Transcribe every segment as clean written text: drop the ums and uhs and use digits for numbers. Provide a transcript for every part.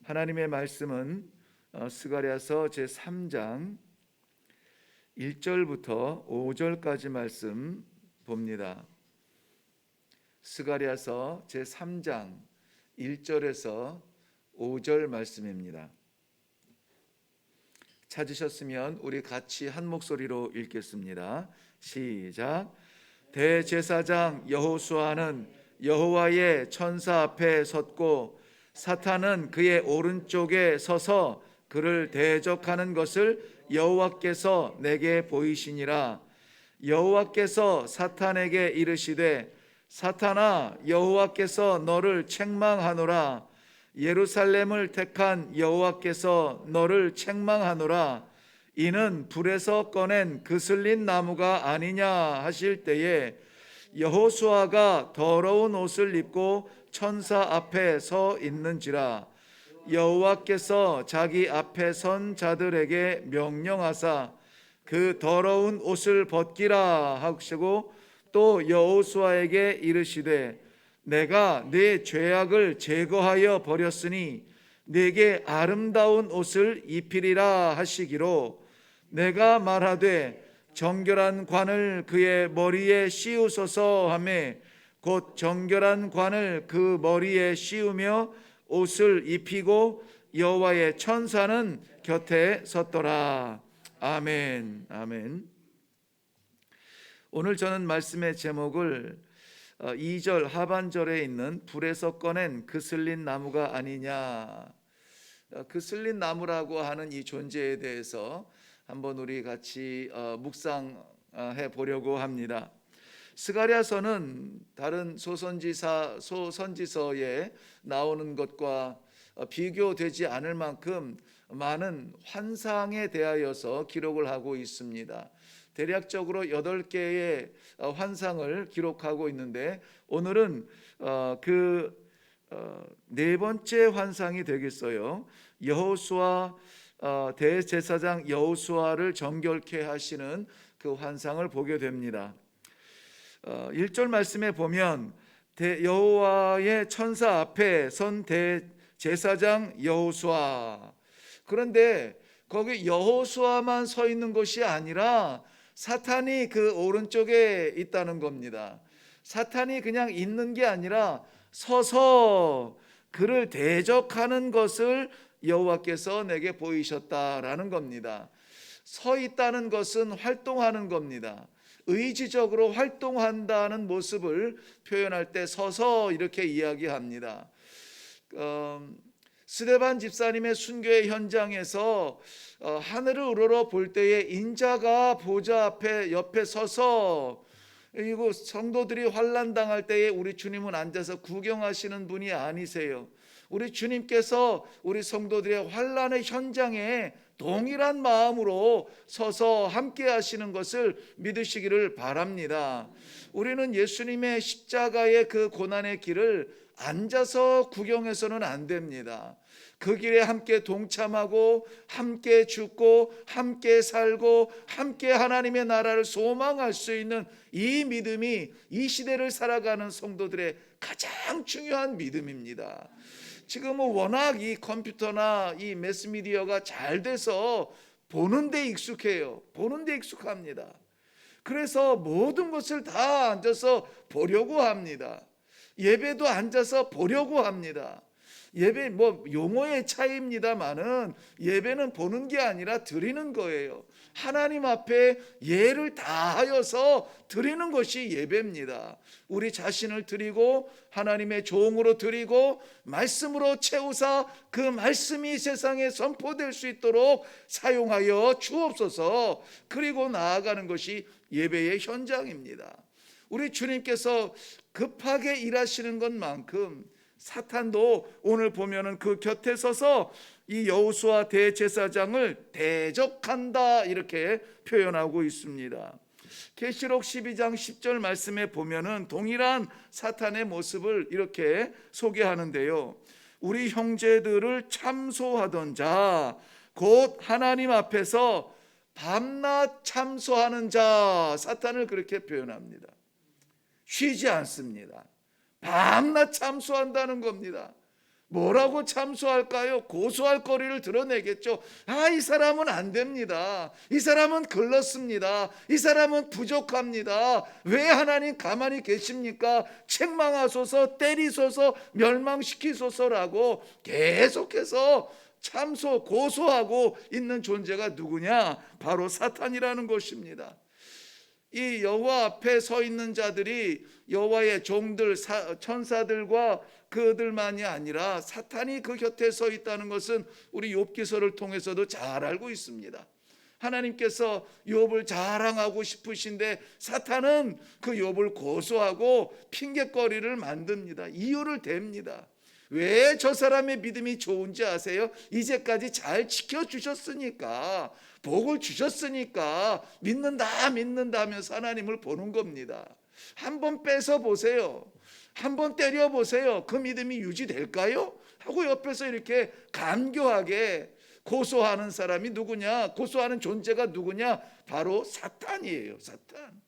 하나님의 말씀은 스가랴서 제3장 1절부터 5절까지 말씀 봅니다. 스가랴서 제3장 1절에서 5절 말씀입니다. 찾으셨으면 우리 같이 한 목소리로 읽겠습니다. 시작. 대제사장 여호수아는 여호와의 천사 앞에 섰고 사탄은 그의 오른쪽에 서서 그를 대적하는 것을 여호와께서 내게 보이시니라. 여호와께서 사탄에게 이르시되 사탄아, 여호와께서 너를 책망하노라. 예루살렘을 택한 여호와께서 너를 책망하노라. 이는 불에서 꺼낸 그슬린 나무가 아니냐 하실 때에 여호수아가 더러운 옷을 입고 천사 앞에 서 있는지라. 여호와께서 자기 앞에 선 자들에게 명령하사 그 더러운 옷을 벗기라 하시고 또 여호수아에게 이르시되 내가 네 죄악을 제거하여 버렸으니 네게 아름다운 옷을 입히리라 하시기로 내가 말하되 정결한 관을 그의 머리에 씌우소서 하매 곧 정결한 관을 그 머리에 씌우며 옷을 입히고 여호와의 천사는 곁에 섰더라. 아멘. 아멘. 오늘 저는 말씀의 제목을 2절 하반절에 있는 불에서 꺼낸 그슬린 나무가 아니냐, 그슬린 나무라고 하는 이 존재에 대해서 한번 우리 같이 묵상해 보려고 합니다. 스가랴서는 다른 소선지서에 나오는 것과 비교되지 않을 만큼 많은 환상에 대하여서 기록을 하고 있습니다. 대략적으로 8개의 환상을 기록하고 있는데 오늘은 그 네 번째 환상이 되겠어요. 여호수아 대제사장 여호수아를 정결케 하시는 그 환상을 보게 됩니다. 1절 말씀에 보면 여호와의 천사 앞에 선 대제사장 여호수아, 그런데 거기 여호수아만 서 있는 것이 아니라 사탄이 그 오른쪽에 있다는 겁니다. 사탄이 그냥 있는 게 아니라 서서 그를 대적하는 것을 여호와께서 내게 보이셨다라는 겁니다. 서 있다는 것은 활동하는 겁니다. 의지적으로 활동한다는 모습을 표현할 때 서서 이렇게 이야기합니다. 스데반 집사님의 순교의 현장에서 하늘을 우러러 볼 때에 인자가 보좌 앞에 옆에 서서, 그리고 성도들이 환난 당할 때에 우리 주님은 앉아서 구경하시는 분이 아니세요. 우리 주님께서 우리 성도들의 환난의 현장에 동일한 마음으로 서서 함께 하시는 것을 믿으시기를 바랍니다. 우리는 예수님의 십자가의 그 고난의 길을 앉아서 구경해서는 안 됩니다. 그 길에 함께 동참하고 함께 죽고 함께 살고 함께 하나님의 나라를 소망할 수 있는 이 믿음이 이 시대를 살아가는 성도들의 가장 중요한 믿음입니다. 지금은 워낙 이 컴퓨터나 이 매스미디어가 잘 돼서 보는 데 익숙해요. 보는 데 익숙합니다. 그래서 모든 것을 다 앉아서 보려고 합니다. 예배도 앉아서 보려고 합니다. 예배 용어의 차이입니다만은 예배는 보는 게 아니라 드리는 거예요. 하나님 앞에 예를 다하여서 드리는 것이 예배입니다. 우리 자신을 드리고 하나님의 종으로 드리고 말씀으로 채우사 그 말씀이 세상에 선포될 수 있도록 사용하여 주옵소서. 그리고 나아가는 것이 예배의 현장입니다. 우리 주님께서 급하게 일하시는 것만큼 사탄도 오늘 보면은 그 곁에 서서 이 여호수아 대제사장을 대적한다 이렇게 표현하고 있습니다. 계시록 12장 10절 말씀에 보면은 동일한 사탄의 모습을 이렇게 소개하는데요. 우리 형제들을 참소하던 자, 곧 하나님 앞에서 밤낮 참소하는 자, 사탄을 그렇게 표현합니다. 쉬지 않습니다. 밤낮 참소한다는 겁니다. 뭐라고 참소할까요? 고소할 거리를 드러내겠죠. 이 사람은 안 됩니다. 이 사람은 글렀습니다. 이 사람은 부족합니다. 왜 하나님 가만히 계십니까? 책망하소서, 때리소서, 멸망시키소서라고 계속해서 참소, 고소하고 있는 존재가 누구냐? 바로 사탄이라는 것입니다. 이 여호와 앞에 서 있는 자들이 여호와의 종들, 천사들과 그들만이 아니라 사탄이 그 곁에 서 있다는 것은 우리 욥기서를 통해서도 잘 알고 있습니다. 하나님께서 욥을 자랑하고 싶으신데 사탄은 그 욥을 고소하고 핑계거리를 만듭니다. 이유를 댑니다. 왜 저 사람의 믿음이 좋은지 아세요? 이제까지 잘 지켜주셨으니까, 복을 주셨으니까 믿는다 하면서 하나님을 보는 겁니다. 한번 뺏어 보세요. 한번 때려 보세요. 그 믿음이 유지될까요? 하고 옆에서 이렇게 간교하게 고소하는 사람이 누구냐? 고소하는 존재가 누구냐? 바로 사탄이에요. 사탄.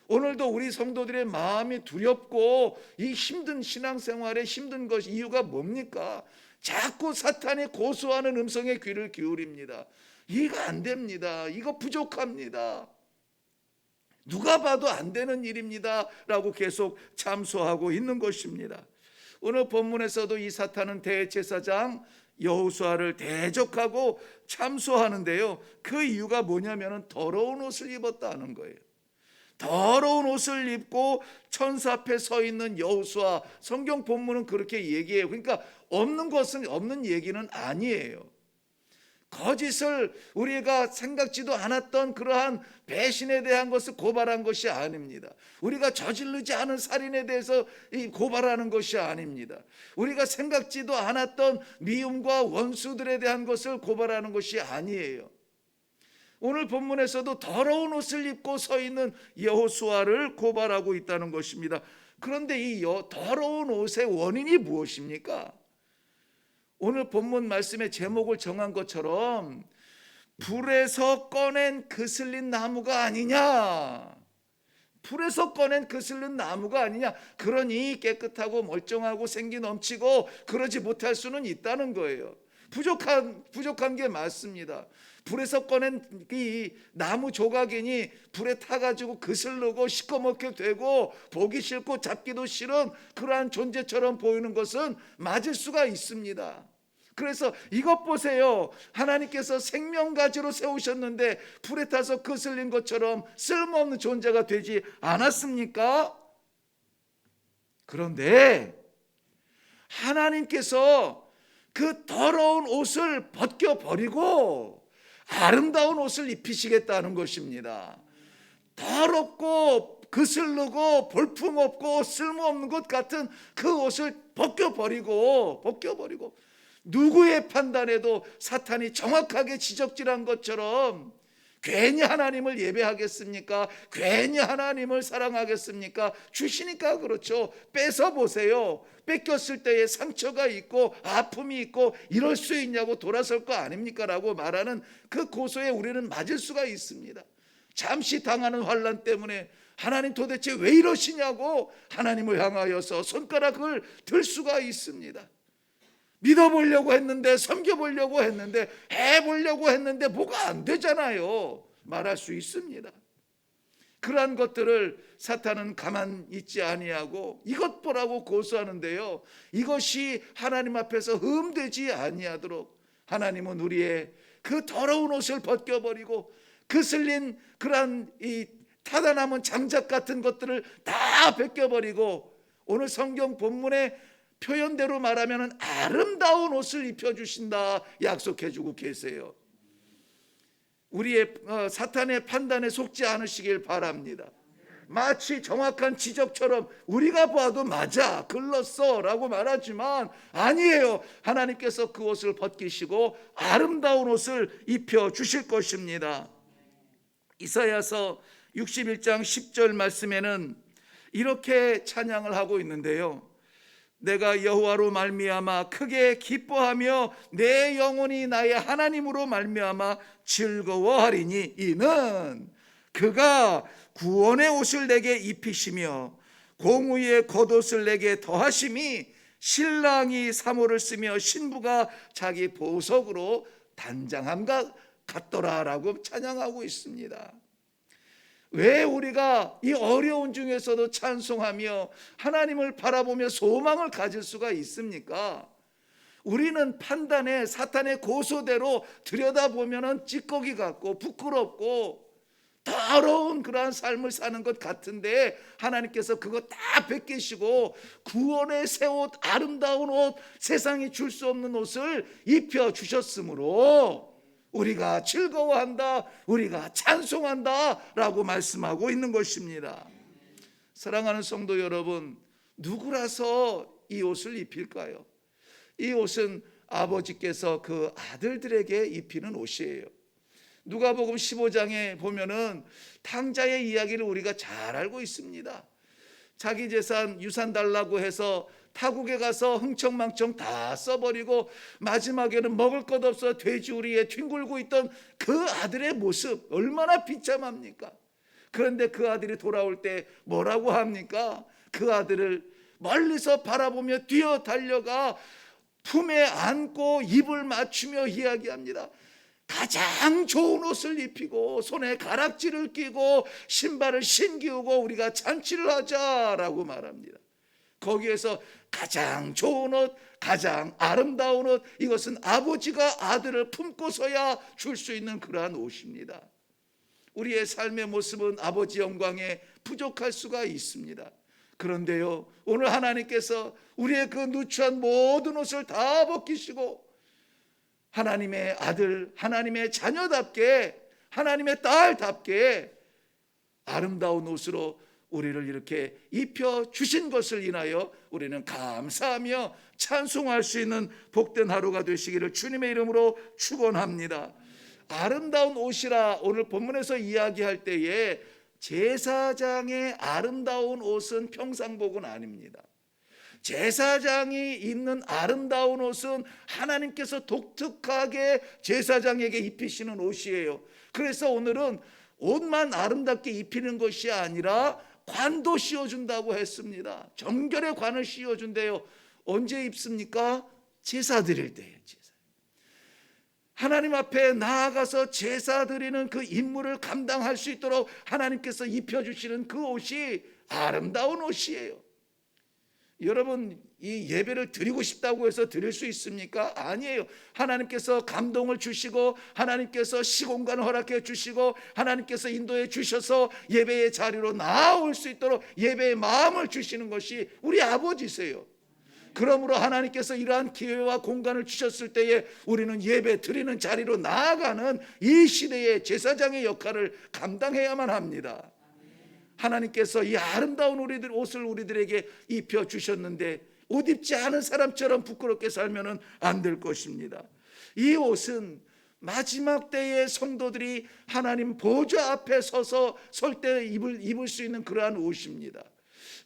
오늘도 우리 성도들의 마음이 두렵고 이 힘든 신앙생활에 힘든 것이 이유가 뭡니까? 자꾸 사탄이 고소하는 음성에 귀를 기울입니다. 이거 안 됩니다. 이거 부족합니다. 누가 봐도 안 되는 일입니다 라고 계속 참소하고 있는 것입니다. 오늘 본문에서도 이 사탄은 대제사장 여호수아를 대적하고 참소하는데요, 그 이유가 뭐냐면 더러운 옷을 입었다는 거예요. 더러운 옷을 입고 천사 앞에 서 있는 여호수아, 성경 본문은 그렇게 얘기해요. 그러니까 없는 것은 없는 얘기는 아니에요. 거짓을 우리가 생각지도 않았던 그러한 배신에 대한 것을 고발한 것이 아닙니다. 우리가 저지르지 않은 살인에 대해서 고발하는 것이 아닙니다. 우리가 생각지도 않았던 미움과 원수들에 대한 것을 고발하는 것이 아니에요. 오늘 본문에서도 더러운 옷을 입고 서 있는 여호수아를 고발하고 있다는 것입니다. 그런데 이 더러운 옷의 원인이 무엇입니까? 오늘 본문 말씀의 제목을 정한 것처럼 불에서 꺼낸 그슬린 나무가 아니냐, 불에서 꺼낸 그슬린 나무가 아니냐. 그러니 깨끗하고 멀쩡하고 생기 넘치고 그러지 못할 수는 있다는 거예요. 부족한 게 맞습니다. 불에서 꺼낸 이 나무 조각이니 불에 타가지고 그슬르고 시커멓게 되고 보기 싫고 잡기도 싫은 그러한 존재처럼 보이는 것은 맞을 수가 있습니다. 그래서 이것 보세요. 하나님께서 생명가지로 세우셨는데 불에 타서 그슬린 것처럼 쓸모없는 존재가 되지 않았습니까? 그런데 하나님께서 그 더러운 옷을 벗겨버리고 아름다운 옷을 입히시겠다는 것입니다. 더럽고 그슬르고 볼품없고 쓸모없는 것 같은 그 옷을 벗겨버리고 누구의 판단에도 사탄이 정확하게 지적질한 것처럼 괜히 하나님을 예배하겠습니까? 괜히 하나님을 사랑하겠습니까? 주시니까 그렇죠. 뺏어 보세요. 뺏겼을 때에 상처가 있고 아픔이 있고 이럴 수 있냐고 돌아설 거 아닙니까? 라고 말하는 그 고소에 우리는 맞을 수가 있습니다. 잠시 당하는 환난 때문에 하나님 도대체 왜 이러시냐고 하나님을 향하여서 손가락을 들 수가 있습니다. 믿어보려고 했는데, 섬겨보려고 했는데, 해보려고 했는데 뭐가 안 되잖아요. 말할 수 있습니다. 그러한 것들을 사탄은 가만 있지 아니하고 이것 보라고 고소하는데요, 이것이 하나님 앞에서 흠되지 아니하도록 하나님은 우리의 그 더러운 옷을 벗겨버리고 그슬린 그러한 이 타다 남은 장작 같은 것들을 다 벗겨버리고 오늘 성경 본문에 표현대로 말하면 아름다운 옷을 입혀주신다 약속해주고 계세요. 우리의 사탄의 판단에 속지 않으시길 바랍니다. 마치 정확한 지적처럼 우리가 봐도 맞아, 글렀어 라고 말하지만 아니에요. 하나님께서 그 옷을 벗기시고 아름다운 옷을 입혀주실 것입니다. 이사야서 61장 10절 말씀에는 이렇게 찬양을 하고 있는데요, 내가 여호와로 말미암아 크게 기뻐하며 내 영혼이 나의 하나님으로 말미암아 즐거워하리니 이는 그가 구원의 옷을 내게 입히시며 공의의 겉옷을 내게 더하심이 신랑이 사모를 쓰며 신부가 자기 보석으로 단장함과 같더라라고 찬양하고 있습니다. 왜 우리가 이 어려운 중에서도 찬송하며 하나님을 바라보며 소망을 가질 수가 있습니까? 우리는 판단에 사탄의 고소대로 들여다보면 찌꺼기 같고 부끄럽고 더러운 그러한 삶을 사는 것 같은데, 하나님께서 그거 다 벗기시고 구원의 새 옷, 아름다운 옷, 세상이 줄 수 없는 옷을 입혀주셨으므로 우리가 즐거워한다, 우리가 찬송한다 라고 말씀하고 있는 것입니다. 사랑하는 성도 여러분, 누구라서 이 옷을 입힐까요? 이 옷은 아버지께서 그 아들들에게 입히는 옷이에요. 누가복음 15장에 보면은 탕자의 이야기를 우리가 잘 알고 있습니다. 자기 재산 유산 달라고 해서 타국에 가서 흥청망청 다 써버리고 마지막에는 먹을 것 없어 돼지우리에 뒹굴고 있던 그 아들의 모습 얼마나 비참합니까? 그런데 그 아들이 돌아올 때 뭐라고 합니까? 그 아들을 멀리서 바라보며 뛰어 달려가 품에 안고 입을 맞추며 이야기합니다. 가장 좋은 옷을 입히고 손에 가락지를 끼고 신발을 신기우고 우리가 잔치를 하자라고 말합니다. 거기에서 가장 좋은 옷, 가장 아름다운 옷, 이것은 아버지가 아들을 품고서야 줄 수 있는 그러한 옷입니다. 우리의 삶의 모습은 아버지 영광에 부족할 수가 있습니다. 그런데요, 오늘 하나님께서 우리의 그 누추한 모든 옷을 다 벗기시고 하나님의 아들, 하나님의 자녀답게, 하나님의 딸답게 아름다운 옷으로 우리를 이렇게 입혀주신 것을 인하여 우리는 감사하며 찬송할 수 있는 복된 하루가 되시기를 주님의 이름으로 축원합니다. 아름다운 옷이라 오늘 본문에서 이야기할 때에 제사장의 아름다운 옷은 평상복은 아닙니다. 제사장이 입는 아름다운 옷은 하나님께서 독특하게 제사장에게 입히시는 옷이에요. 그래서 오늘은 옷만 아름답게 입히는 것이 아니라 관도 씌워준다고 했습니다. 정결의 관을 씌워준대요. 언제 입습니까? 제사 드릴 때예요. 하나님 앞에 나아가서 제사 드리는 그 임무를 감당할 수 있도록 하나님께서 입혀주시는 그 옷이 아름다운 옷이에요. 여러분, 이 예배를 드리고 싶다고 해서 드릴 수 있습니까? 아니에요. 하나님께서 감동을 주시고 하나님께서 시공간을 허락해 주시고 하나님께서 인도해 주셔서 예배의 자리로 나아올 수 있도록 예배의 마음을 주시는 것이 우리 아버지세요. 그러므로 하나님께서 이러한 기회와 공간을 주셨을 때에 우리는 예배 드리는 자리로 나아가는 이 시대의 제사장의 역할을 감당해야만 합니다. 하나님께서 이 아름다운 옷을 우리들에게 입혀주셨는데 옷 입지 않은 사람처럼 부끄럽게 살면 안 될 것입니다. 이 옷은 마지막 때의 성도들이 하나님 보좌 앞에 서서 설 때 입을 수 있는 그러한 옷입니다.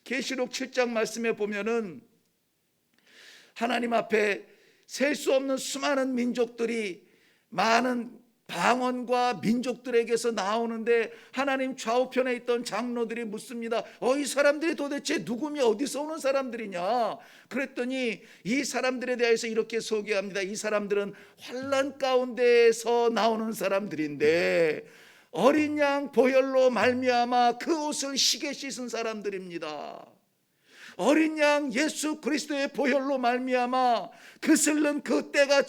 계시록 7장 말씀에 보면은 하나님 앞에 셀 수 없는 수많은 민족들이 많은 방언과 민족들에게서 나오는데 하나님 좌우편에 있던 장로들이 묻습니다. 이 사람들이 도대체 누구며 어디서 오는 사람들이냐? 그랬더니 이 사람들에 대해서 이렇게 소개합니다. 이 사람들은 환난 가운데에서 나오는 사람들인데 어린 양 보혈로 말미암아 그 옷을 희게 씻은 사람들입니다. 어린 양 예수 그리스도의 보혈로 말미암아 그슬른 그 때가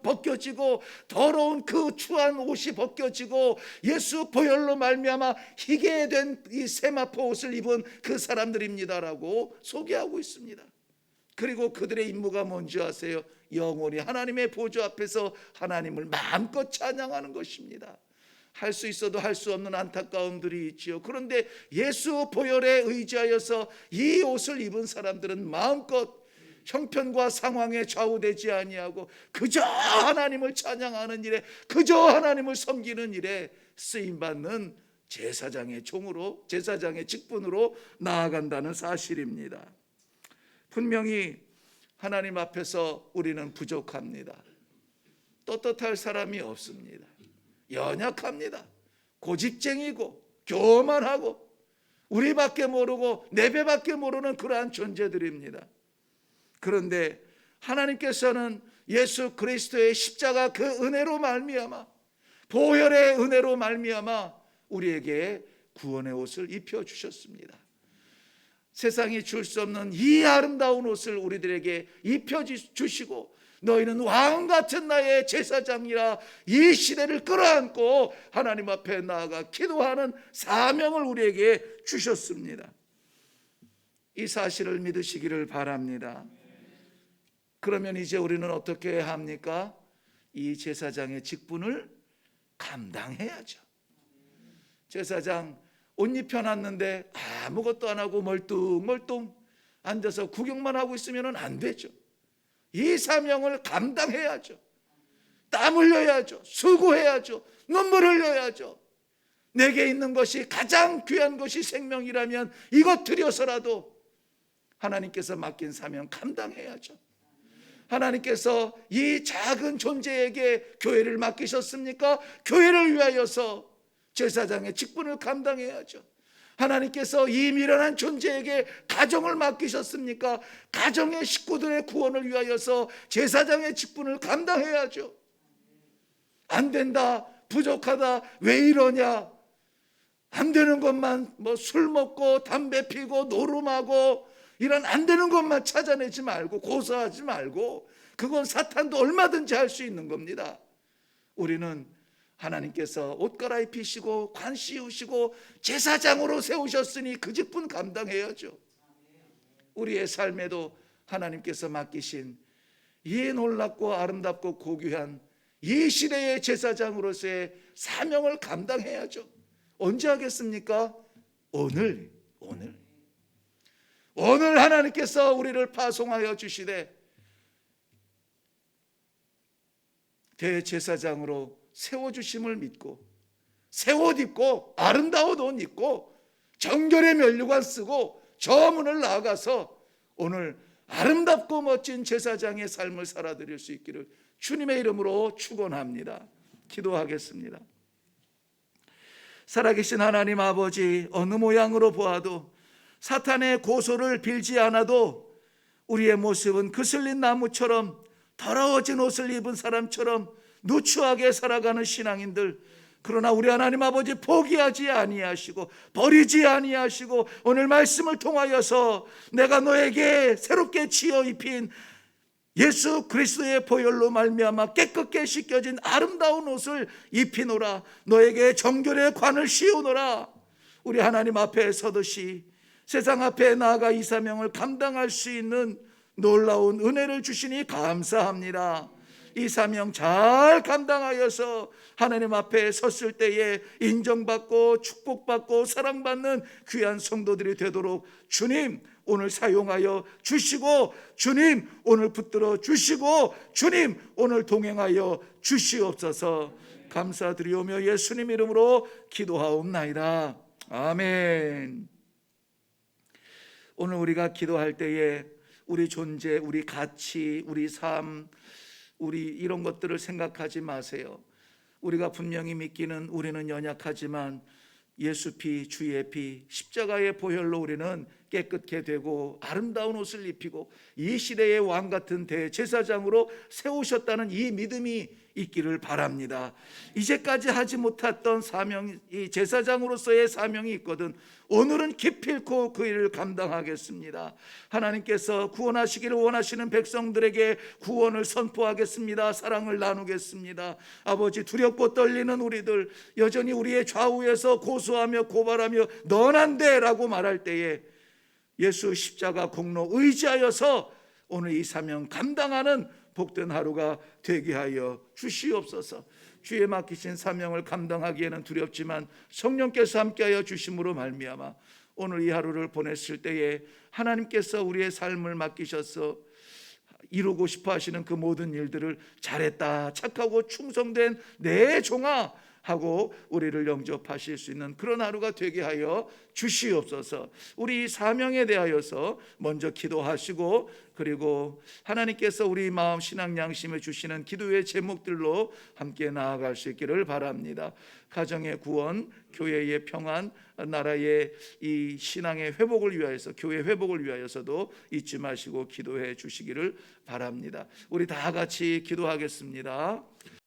벗겨지고 더러운 그 추한 옷이 벗겨지고 예수 보혈로 말미암아 희게 된 이 세마포 옷을 입은 그 사람들입니다라고 소개하고 있습니다. 그리고 그들의 임무가 뭔지 아세요? 영원히 하나님의 보좌 앞에서 하나님을 마음껏 찬양하는 것입니다. 할 수 있어도 할 수 없는 안타까움들이 있지요. 그런데 예수 보혈에 의지하여서 이 옷을 입은 사람들은 마음껏 형편과 상황에 좌우되지 아니하고 그저 하나님을 찬양하는 일에, 그저 하나님을 섬기는 일에 쓰임받는 제사장의 종으로, 제사장의 직분으로 나아간다는 사실입니다. 분명히 하나님 앞에서 우리는 부족합니다. 떳떳할 사람이 없습니다. 연약합니다. 고집쟁이고 교만하고 우리밖에 모르고 내 배밖에 모르는 그러한 존재들입니다. 그런데 하나님께서는 예수 그리스도의 십자가 그 은혜로 말미암아, 보혈의 은혜로 말미암아 우리에게 구원의 옷을 입혀 주셨습니다. 세상이 줄 수 없는 이 아름다운 옷을 우리들에게 입혀 주시고, 너희는 왕 같은 나의 제사장이라 이 시대를 끌어안고 하나님 앞에 나아가 기도하는 사명을 우리에게 주셨습니다. 이 사실을 믿으시기를 바랍니다. 그러면 이제 우리는 어떻게 합니까? 이 제사장의 직분을 감당해야죠. 제사장 옷 입혀놨는데 아무것도 안 하고 멀뚱멀뚱 앉아서 구경만 하고 있으면 안 되죠. 이 사명을 감당해야죠. 땀 흘려야죠. 수고해야죠. 눈물 흘려야죠. 내게 있는 것이 가장 귀한 것이 생명이라면 이것 들여서라도 하나님께서 맡긴 사명 감당해야죠. 하나님께서 이 작은 존재에게 교회를 맡기셨습니까? 교회를 위하여서 제사장의 직분을 감당해야죠. 하나님께서 이 미련한 존재에게 가정을 맡기셨습니까? 가정의 식구들의 구원을 위하여서 제사장의 직분을 감당해야죠. 안 된다, 부족하다, 왜 이러냐, 안 되는 것만 술 먹고 담배 피고 노름하고 이런 안 되는 것만 찾아내지 말고 고소하지 말고, 그건 사탄도 얼마든지 할 수 있는 겁니다. 우리는 하나님께서 옷 갈아입히시고 관 씌우시고 제사장으로 세우셨으니 그 직분 감당해야죠. 우리의 삶에도 하나님께서 맡기신 이 놀랍고 아름답고 고귀한 이 시대의 제사장으로서의 사명을 감당해야죠. 언제 하겠습니까? 오늘 하나님께서 우리를 파송하여 주시되 대제사장으로 세워주심을 믿고 새 옷 입고 아름다운 옷 입고 정결의 면류관 쓰고 저 문을 나아가서 오늘 아름답고 멋진 제사장의 삶을 살아드릴 수 있기를 주님의 이름으로 축원합니다. 기도하겠습니다. 살아계신 하나님 아버지, 어느 모양으로 보아도 사탄의 고소를 빌지 않아도 우리의 모습은 그슬린 나무처럼 더러워진 옷을 입은 사람처럼 누추하게 살아가는 신앙인들, 그러나 우리 하나님 아버지 포기하지 아니하시고 버리지 아니하시고 오늘 말씀을 통하여서 내가 너에게 새롭게 지어 입힌 예수 그리스도의 보혈로 말미암아 깨끗게 씻겨진 아름다운 옷을 입히노라, 너에게 정결의 관을 씌우노라. 우리 하나님 앞에 서듯이 세상 앞에 나아가 이 사명을 감당할 수 있는 놀라운 은혜를 주시니 감사합니다. 이 사명 잘 감당하여서 하나님 앞에 섰을 때에 인정받고 축복받고 사랑받는 귀한 성도들이 되도록 주님 오늘 사용하여 주시고, 주님 오늘 붙들어 주시고, 주님 오늘 동행하여 주시옵소서. 감사드리오며 예수님 이름으로 기도하옵나이다. 아멘. 오늘 우리가 기도할 때에 우리 존재, 우리 가치, 우리 삶, 우리 이런 것들을 생각하지 마세요. 우리가 분명히 믿기는 우리는 연약하지만 예수 피, 주의 피, 십자가의 보혈로 우리는 깨끗게 되고 아름다운 옷을 입히고 이 시대의 왕 같은 대제사장으로 세우셨다는 이 믿음이 있기를 바랍니다. 이제까지 하지 못했던 사명, 이 제사장으로서의 사명이 있거든 오늘은 기필코 그 일을 감당하겠습니다. 하나님께서 구원하시기를 원하시는 백성들에게 구원을 선포하겠습니다. 사랑을 나누겠습니다. 아버지, 두렵고 떨리는 우리들, 여전히 우리의 좌우에서 고소하며 고발하며 넌 안 돼 라고 말할 때에 예수 십자가 공로 의지하여서 오늘 이 사명 감당하는 복된 하루가 되게 하여 주시옵소서. 주의 맡기신 사명을 감당하기에는 두렵지만 성령께서 함께하여 주심으로 말미암아 오늘 이 하루를 보냈을 때에 하나님께서 우리의 삶을 맡기셔서 이루고 싶어 하시는 그 모든 일들을 잘했다, 착하고 충성된 내 종아, 하고 우리를 영접하실 수 있는 그런 하루가 되게 하여 주시옵소서. 우리 이 사명에 대하여서 먼저 기도하시고, 그리고 하나님께서 우리 마음 신앙 양심에 주시는 기도의 제목들로 함께 나아갈 수 있기를 바랍니다. 가정의 구원, 교회의 평안, 나라의 이 신앙의 회복을 위하여서, 교회 회복을 위하여서도 잊지 마시고 기도해 주시기를 바랍니다. 우리 다 같이 기도하겠습니다.